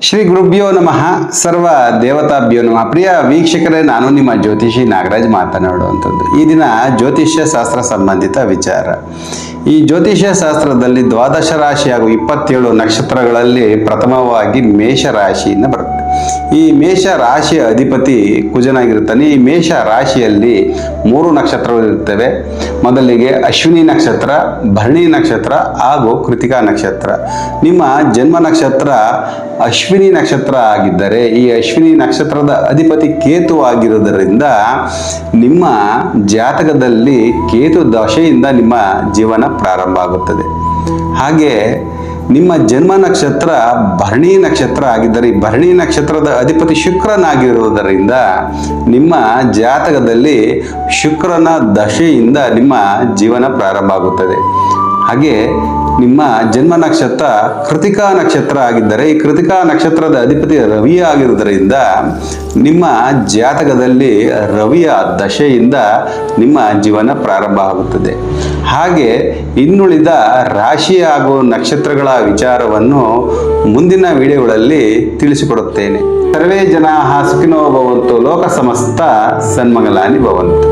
ಶ್ರೀ ಗುರುಭ್ಯೋ ನಮಃ ಸರ್ವ ದೇವತಾಭ್ಯೋ ನಮಃ. ಪ್ರಿಯ ವೀಕ್ಷಕರೇ, ನಾನು ನಿಮ್ಮ ಜ್ಯೋತಿಷಿ ನಾಗರಾಜ್ ಮಾತನಾಡುವಂಥದ್ದು. ಈ ದಿನ ಜ್ಯೋತಿಷ್ಯ ಶಾಸ್ತ್ರ ಸಂಬಂಧಿತ ವಿಚಾರ. ಈ ಜ್ಯೋತಿಷ್ಯ ಶಾಸ್ತ್ರದಲ್ಲಿ ದ್ವಾದಶ ರಾಶಿ ಹಾಗೂ 27 ನಕ್ಷತ್ರಗಳಲ್ಲಿ ಪ್ರಥಮವಾಗಿ ಮೇಷ ರಾಶಿಯಿಂದ ಬರುತ್ತೆ. ಈ ಮೇಷ ರಾಶಿಯ ಅಧಿಪತಿ ಕುಜನಾಗಿರುತ್ತಾನೆ. ಈ ಮೇಷ ರಾಶಿಯಲ್ಲಿ 3 ನಕ್ಷತ್ರಗಳು ಇರ್ತವೆ. ಮೊದಲಿಗೆ ಅಶ್ವಿನಿ ನಕ್ಷತ್ರ, ಭರಣಿ ನಕ್ಷತ್ರ ಹಾಗೂ ಕೃತಿಕಾ ನಕ್ಷತ್ರ. ನಿಮ್ಮ ಜನ್ಮ ನಕ್ಷತ್ರ ಅಶ್ವಿನಿ ನಕ್ಷತ್ರ ಆಗಿದ್ದರೆ ಈ ಅಶ್ವಿನಿ ನಕ್ಷತ್ರದ ಅಧಿಪತಿ ಕೇತು ಆಗಿರುವುದರಿಂದ ನಿಮ್ಮ ಜಾತಕದಲ್ಲಿ ಕೇತು ದಶೆಯಿಂದ ನಿಮ್ಮ ಜೀವನ ಪ್ರಾರಂಭ ಆಗುತ್ತದೆ. ಹಾಗೆ ನಿಮ್ಮ ಜನ್ಮ ನಕ್ಷತ್ರ ಭರಣಿ ನಕ್ಷತ್ರ ಆಗಿದ್ದರೆ ಈ ಭರಣಿ ನಕ್ಷತ್ರದ ಅಧಿಪತಿ ಶುಕ್ರನಾಗಿರುವುದರಿಂದ ನಿಮ್ಮ ಜಾತಕದಲ್ಲಿ ಶುಕ್ರನ ದಶೆಯಿಂದ ನಿಮ್ಮ ಜೀವನ ಪ್ರಾರಂಭ ಆಗುತ್ತದೆ. ಹಾಗೆ ನಿಮ್ಮ ಜನ್ಮ ನಕ್ಷತ್ರ ಕೃತಿಕಾ ನಕ್ಷತ್ರ ಆಗಿದ್ದರೆ ಈ ಕೃತಿಕಾ ನಕ್ಷತ್ರದ ಅಧಿಪತಿ ರವಿ ಆಗಿರುವುದರಿಂದ ನಿಮ್ಮ ಜಾತಕದಲ್ಲಿ ರವಿಯ ದಶೆಯಿಂದ ನಿಮ್ಮ ಜೀವನ ಪ್ರಾರಂಭ ಆಗುತ್ತದೆ. ಹಾಗೆ ಇನ್ನುಳಿದ ರಾಶಿ ಹಾಗೂ ನಕ್ಷತ್ರಗಳ ವಿಚಾರವನ್ನು ಮುಂದಿನ ವಿಡಿಯೋಗಳಲ್ಲಿ ತಿಳಿಸಿಕೊಡುತ್ತೇನೆ. ಸರ್ವೇ ಜನಾಃ ಸುಖಿನೋ ಭವಂತು, ಲೋಕ ಸಮಸ್ತ ಸನ್ಮಂಗಲಾನಿ ಭವಂತು.